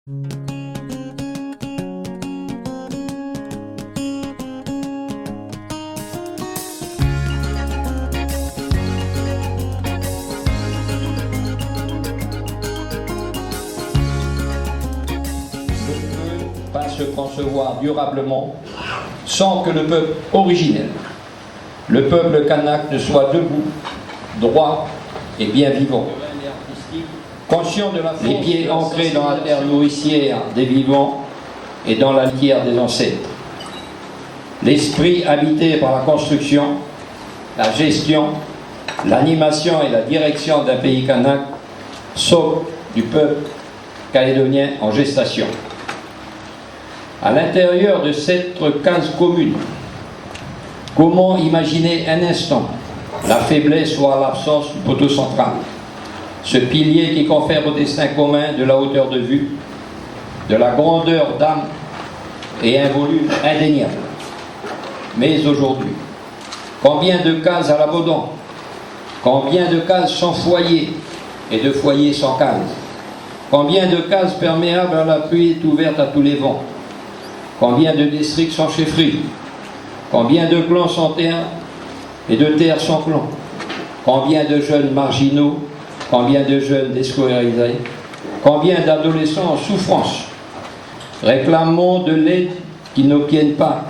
Pas se concevoir durablement sans que le peuple originel, le peuple kanak, ne soit debout, droit et bien vivant, conscient de la force, les pieds ancrés dans la terre nourricière des vivants et dans la litière des ancêtres, l'esprit habité par la construction, la gestion, l'animation et la direction d'un pays kanak, socle du peuple calédonien en gestation. À l'intérieur de cette case commune, comment imaginer un instant la faiblesse voire l'absence du poteau central, ce pilier qui confère au destin commun de la hauteur de vue, de la grandeur d'âme et un volume indéniable. Mais aujourd'hui, combien de cases à l'abondant, combien de cases sans foyer et de foyers sans cases, combien de cases perméables à la pluie est ouverte à tous les vents, combien de districts sans chefferie, combien de clans sans terre et de terres sans clans, combien de jeunes marginaux, combien de jeunes déscolarisés, combien d'adolescents en souffrance, réclamant de l'aide qui n'obtiennent pas,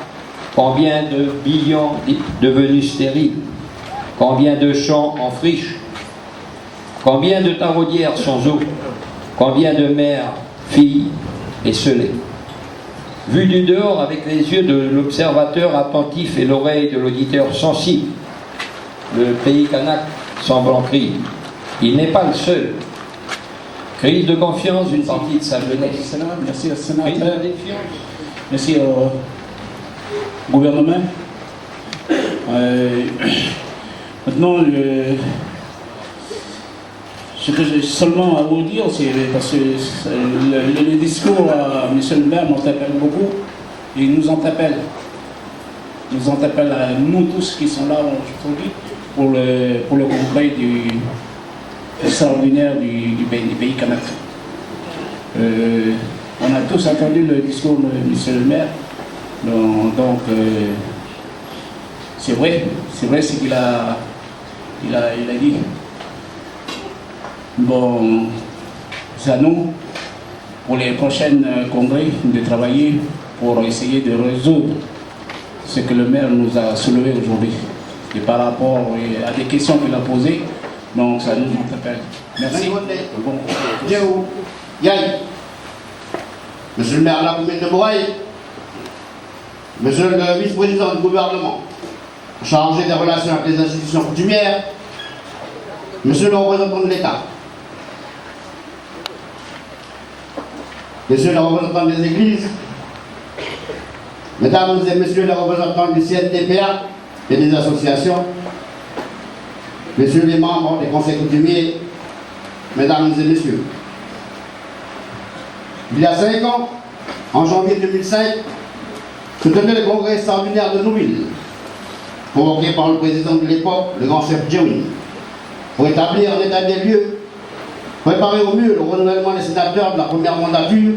combien de billions devenus stériles, combien de champs en friche, combien de taraudières sans eau, combien de mères, filles et scellées. Vu du dehors avec les yeux de l'observateur attentif et l'oreille de l'auditeur sensible, le pays kanak semble en crise. Il n'est pas le seul. Crise de confiance d'une partie de sa jeunesse. Merci au sénateur. Merci au gouvernement. Maintenant, ce que j'ai seulement à vous dire, c'est parce que le discours à M. le maire m'interpelle beaucoup. Et il nous interpelle. Il nous interpelle à nous tous qui sont là aujourd'hui pour le congrès du extraordinaire du pays kanak. On a tous entendu le discours de M. le maire. Donc c'est vrai ce qu'il a dit. Bon, c'est à nous, pour les prochains congrès, de travailler pour essayer de résoudre ce que le maire nous a soulevé aujourd'hui. Et par rapport à des questions qu'il a posées, donc ça nous interpelle. Merci. Bon. Monsieur le maire de la commune de Bourail, monsieur le vice-président du gouvernement, chargé des relations avec les institutions coutumières, monsieur le représentant de l'État, messieurs les représentants des églises, mesdames et messieurs les représentants du CNTPA et des associations, messieurs les membres des conseils coutumiers, mesdames et messieurs. Il y a 5 ans, en janvier 2005, se tenait le congrès extraordinaire de Nouville, convoqué par le président de l'époque, le grand chef Djewin, pour établir un état des lieux, préparer au mieux le renouvellement des sénateurs de la première mandature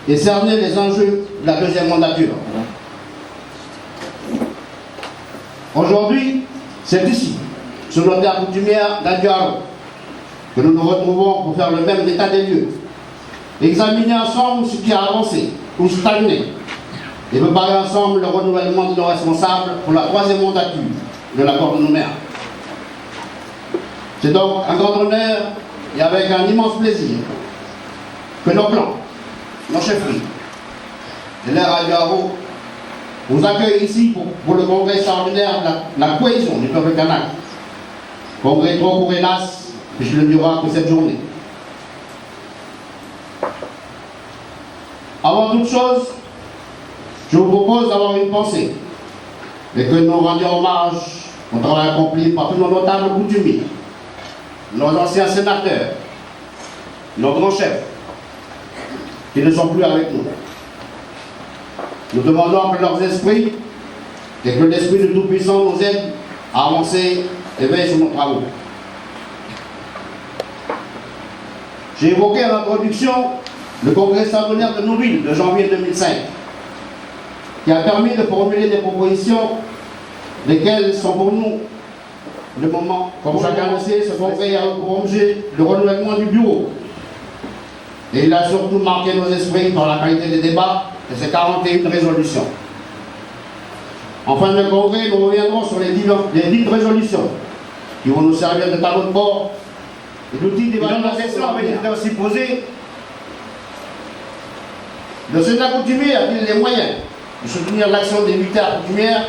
et cerner les enjeux de la deuxième mandature. Aujourd'hui, c'est ici, sur notre terre coutumière d'Adiaro, que nous nous retrouvons pour faire le même état des lieux, examiner ensemble ce qui a avancé ou stagné et préparer ensemble le renouvellement de nos responsables pour la troisième mandature de l'accord de Nouméa. C'est donc un grand honneur et avec un immense plaisir que nos clans, nos chefferies et l'air Adiaro vous accueillent ici pour le congrès extraordinaire de la cohésion du peuple kanak. Congrès trop court hélas, puisqu'il ne durera que cette journée. Avant toute chose, je vous propose d'avoir une pensée et que nous rendions hommage au travail accompli par tous nos notables coutumiers, nos anciens sénateurs, nos grands chefs, qui ne sont plus avec nous. Nous demandons que leurs esprits et que l'Esprit de Tout-Puissant nous aide à avancer et veille sur nos travaux. J'ai évoqué en introduction le congrès extraordinaire de Nouville de janvier 2005, qui a permis de formuler des propositions, lesquelles sont pour nous le moment. Comme chacun le sait, ce congrès a pour objet le renouvellement du bureau. Et il a surtout marqué nos esprits par la qualité des débats et ses 41 résolutions. En fin de congrès, nous reviendrons sur les 10 résolutions qui vont nous servir de tableau de bord et d'outils d'évaluation. La question avait été aussi posée. Le Sénat coutumier a-t-il les moyens de soutenir l'action des militaires coutumières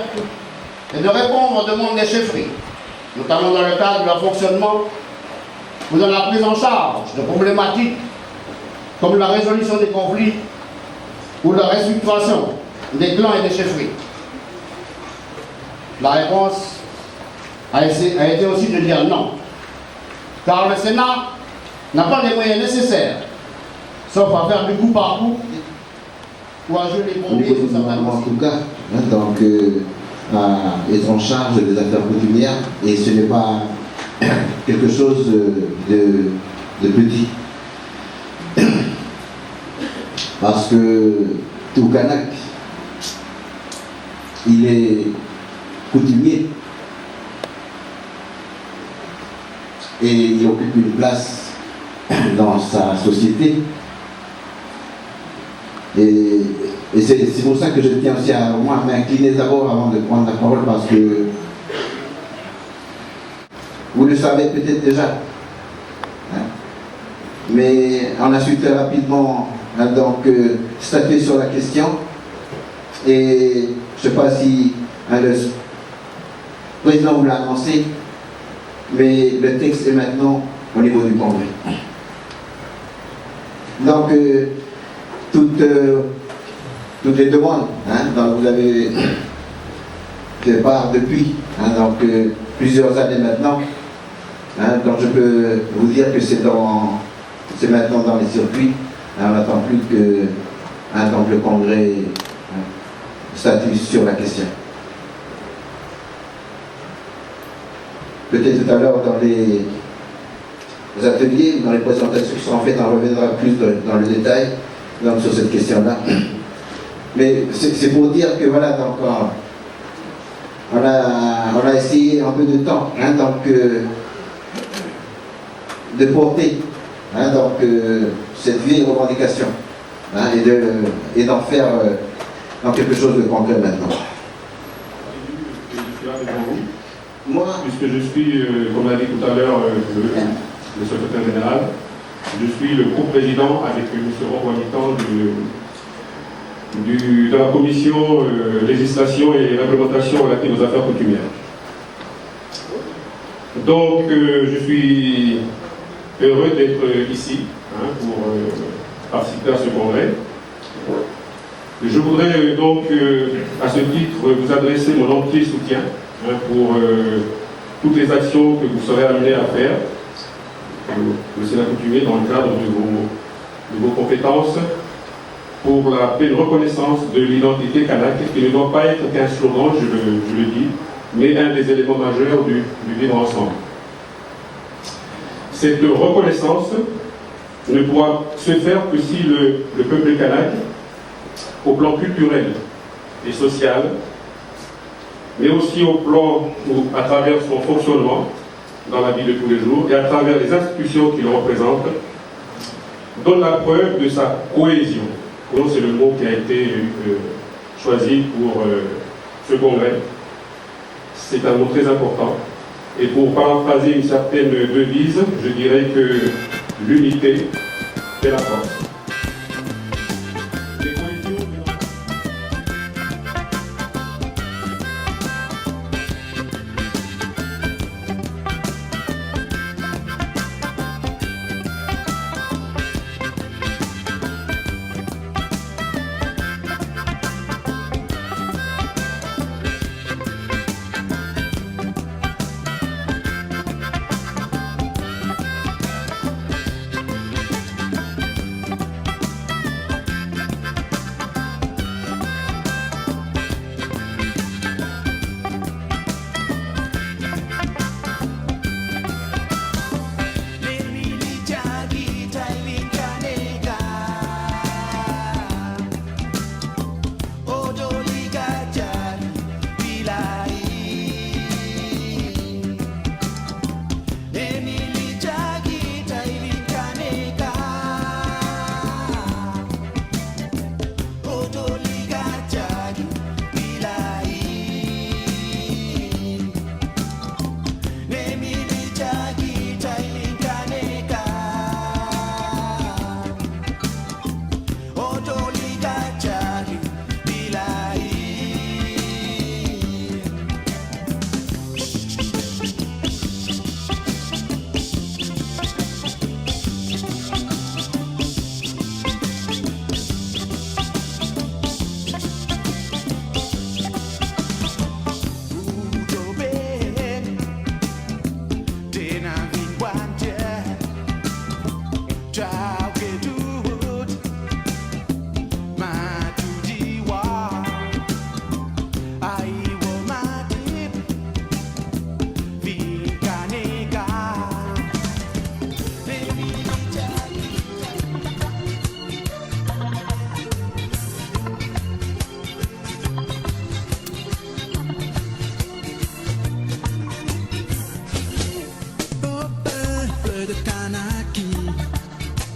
et de répondre aux demandes des chefferies, notamment dans le cadre de leur fonctionnement ou dans la prise en charge de problématiques comme la résolution des conflits ou la restructuration des clans et des chefferies? La réponse a été aussi de dire non, car le Sénat n'a pas les moyens nécessaires, sauf à faire du coup par coup ou à jouer les pompiers sur certains en tout cas, donc, être en charge des affaires coutumières, et ce n'est pas quelque chose de petit. Parce que tout Kanak, il est coutumier et il occupe une place dans sa société. Et c'est pour ça que je tiens aussi à moi m'incliner d'abord avant de prendre la parole, parce que vous le savez peut-être déjà, hein, mais on a su très rapidement donc statuer sur la question, et je ne sais pas si le président vous l'a annoncé, mais le texte est maintenant au niveau du Congrès. Donc toutes les demandes, hein, dont vous avez fait part depuis, hein, donc plusieurs années maintenant, hein, donc je peux vous dire que c'est maintenant dans les circuits. On n'attend plus que donc le Congrès statue sur la question. Peut-être tout à l'heure dans les ateliers, dans les présentations qui seront faites, on reviendra plus dans le détail donc, sur cette question-là. Mais c'est pour dire que voilà, donc on a essayé un peu de temps, hein, donc de porter, hein, donc cette vieille revendication, hein, et d'en faire dans quelque chose de concret maintenant. Je suis là devant vous. Moi, Puisque je suis, comme l'a dit tout à l'heure le secrétaire général, je suis le co-président avec M. Roboitan de la commission législation et réglementation relative aux affaires coutumières. Donc, je suis heureux d'être ici, hein, pour participer à ce congrès. Je voudrais donc, à ce titre, vous adresser mon entier soutien, hein, pour toutes les actions que vous serez amenés à faire, le Sénat coutumier, dans le cadre de vos compétences, pour la pleine reconnaissance de l'identité kanak, qui ne doit pas être qu'un slogan, je le dis, mais un des éléments majeurs du vivre ensemble. Cette reconnaissance ne pourra se faire que si le peuple kanak, au plan culturel et social, mais aussi au plan où, à travers son fonctionnement dans la vie de tous les jours et à travers les institutions qu'il représente, donne la preuve de sa cohésion. Donc c'est le mot qui a été choisi pour ce congrès. C'est un mot très important. Et pour paraphraser une certaine devise, je dirais que l'unité est la force.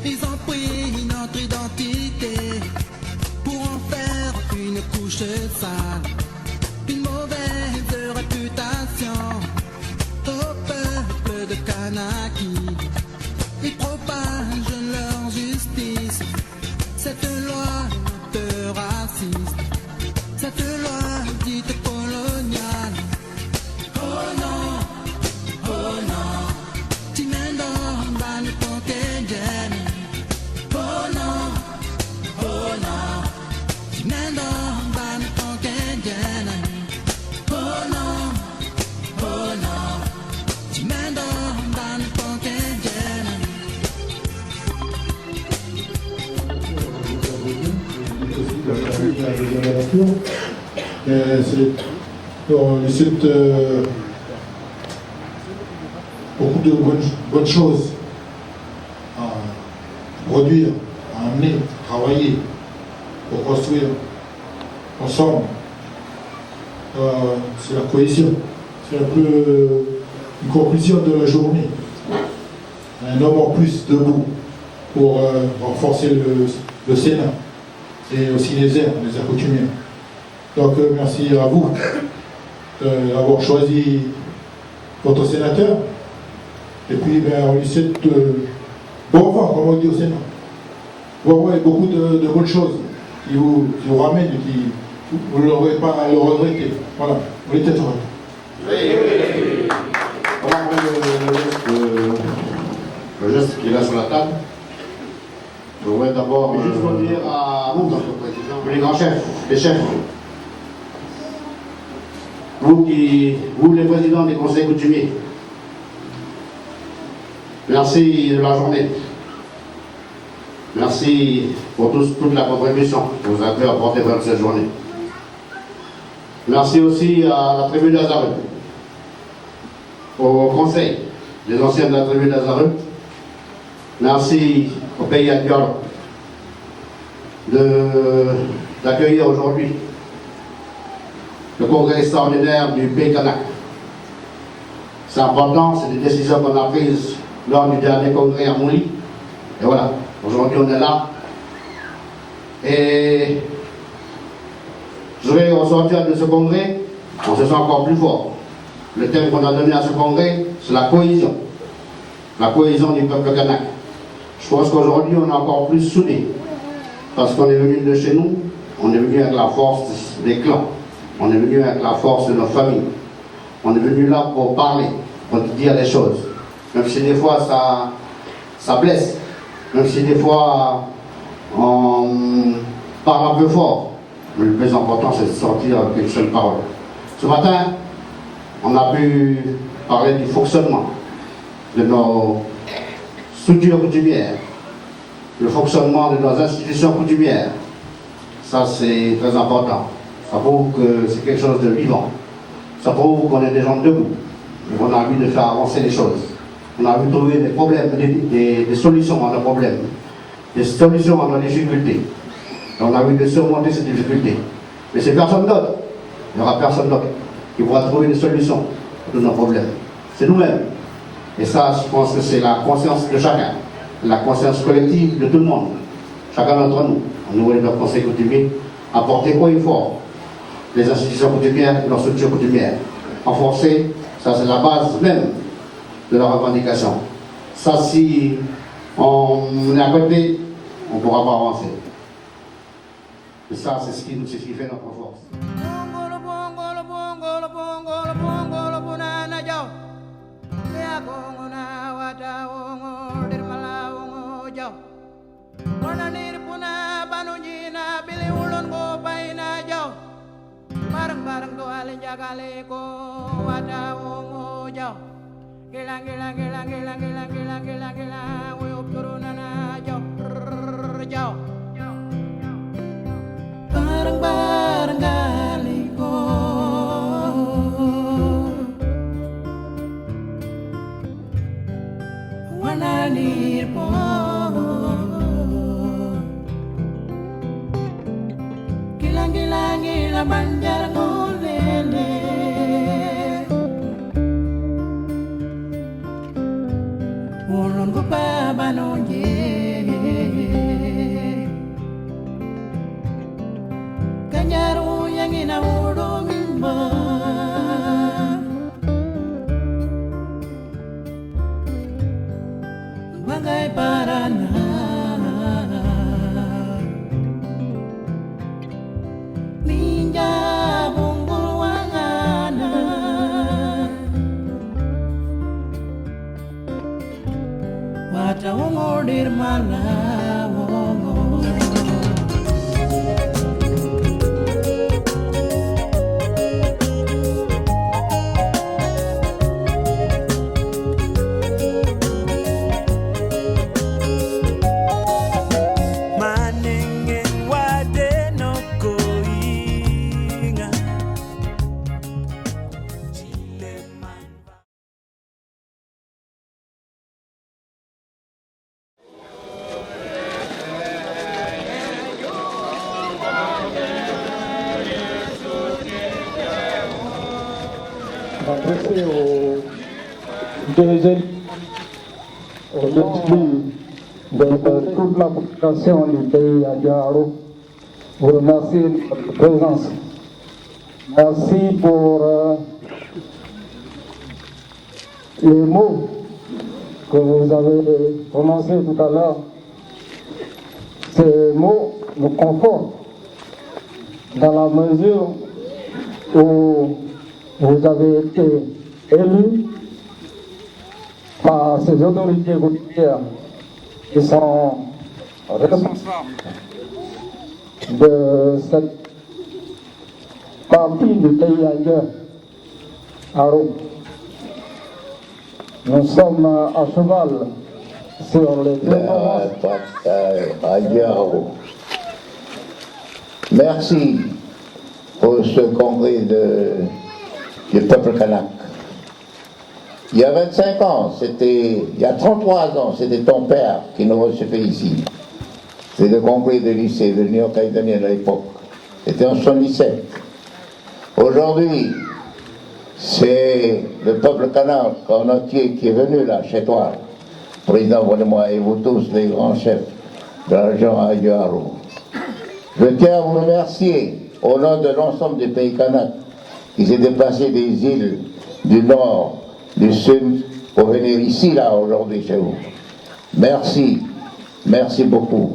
Ils ont pris notre identité pour en faire une couche sale, une mauvaise réputation au peuple de Kanaki. Ils propagent leur justice, cette loi un peu raciste, cette loi dite coloniale. Oh non, oh non, Timendo Bani Pokenjen. Oh non, oh non, Timendo Bani Pokenjen. Oh non, oh non, Timendo Bani Pokenjen. On essaie beaucoup de bonnes choses à produire, à amener, travailler pour construire ensemble. C'est la cohésion. C'est un peu une conclusion de la journée. Un homme en plus debout pour renforcer le Sénat et aussi les airs coutumiers. Donc merci à vous d'avoir choisi votre sénateur. Et puis on lui souhaite bon vent, comme on dit au Sénat. Bon vent et beaucoup de bonnes choses qui vous ramènent et qui vous ne l'aurez pas à le regretter. Voilà, vous êtes heureux. Oui. On va prendre le geste qui est là sur la table. Je voudrais d'abord juste vous dire à vous, les grands chefs, les chefs, vous les présidents des conseils coutumiers, merci de la journée. Merci pour toute la contribution que vous avez apportée dans cette journée. Merci aussi à la tribu d'Azarut, au conseil des anciens de la tribu d'Azarut. Merci au pays Adiol d'accueillir aujourd'hui le congrès extraordinaire du pays Kanak. C'est important, c'est des décisions qu'on a prises lors du dernier congrès à Mouli. Et voilà, aujourd'hui on est là. Et je vais ressortir de ce congrès, on se sent encore plus fort. Le thème qu'on a donné à ce congrès, c'est la cohésion. La cohésion du peuple kanak. Je pense qu'aujourd'hui, on est encore plus soudés. Parce qu'on est venu de chez nous, on est venu avec la force des clans. On est venu avec la force de nos familles. On est venu là pour parler, pour dire les choses. Même si des fois ça blesse, même si des fois on parle un peu fort. Mais le plus important, c'est de sortir avec une seule parole. Ce matin, on a pu parler du fonctionnement de nos structures coutumières, le fonctionnement de nos institutions coutumières. Ça, c'est très important. Ça prouve que c'est quelque chose de vivant. Ça prouve qu'on est des gens debout et qu'on a envie de faire avancer les choses. On a envie de trouver des problèmes, des solutions à nos problèmes, des solutions à nos difficultés. Et on a envie de surmonter ces difficultés. Mais c'est personne d'autre. Il n'y aura personne d'autre qui pourra trouver des solutions à tous nos problèmes. C'est nous-mêmes. Et ça, je pense que c'est la conscience de chacun, la conscience collective de tout le monde. Chacun d'entre nous, au niveau de notre conseil coutumier, apporter haut et fort les institutions coutumières et leurs structures coutumières. Renforcer, ça c'est la base même de la revendication. Ça, si on est à côté, on ne pourra pas avancer. Et ça, c'est ce qui fait notre force. Barang tu alin jagale ko wada wongo jaw gilang gilang gilang gilang gilang gilang gilang gilang we upturunana jaw jaw barang barang gali ko wanani po gilang gilang gilang banjar ngolele ulun ko pa banonye m'adresser aux deux élus, aux deux de toute la population du pays à Diaro. Vous remercier de votre présence. Merci pour les mots que vous avez prononcés tout à l'heure. Ces mots nous confortent dans la mesure où vous avez été élus par ces autorités routières qui sont responsables de cette partie du pays ailleurs, à Rome. Nous sommes à cheval sur les Merci pour ce congrès du peuple kanak. Il y a 25 ans, il y a 33 ans, c'était ton père qui nous recevait ici. C'est le congrès de lycée de l'Union calédonienne à l'époque. C'était en 1977. Aujourd'hui, c'est le peuple kanak en entier qui est venu là, chez toi, président moi et vous tous, les grands chefs de la région Aguaro. Je tiens à vous remercier au nom de l'ensemble des pays kanak qui s'est déplacé des îles du nord, du sud, pour venir ici, là, aujourd'hui, chez vous. Merci, merci beaucoup.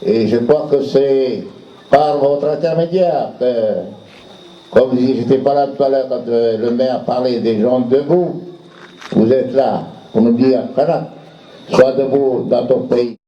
Et je crois que c'est par votre intermédiaire que, comme je n'étais pas là tout à l'heure quand le maire parlait des gens debout, vous êtes là pour nous dire, kanak, sois debout dans ton pays.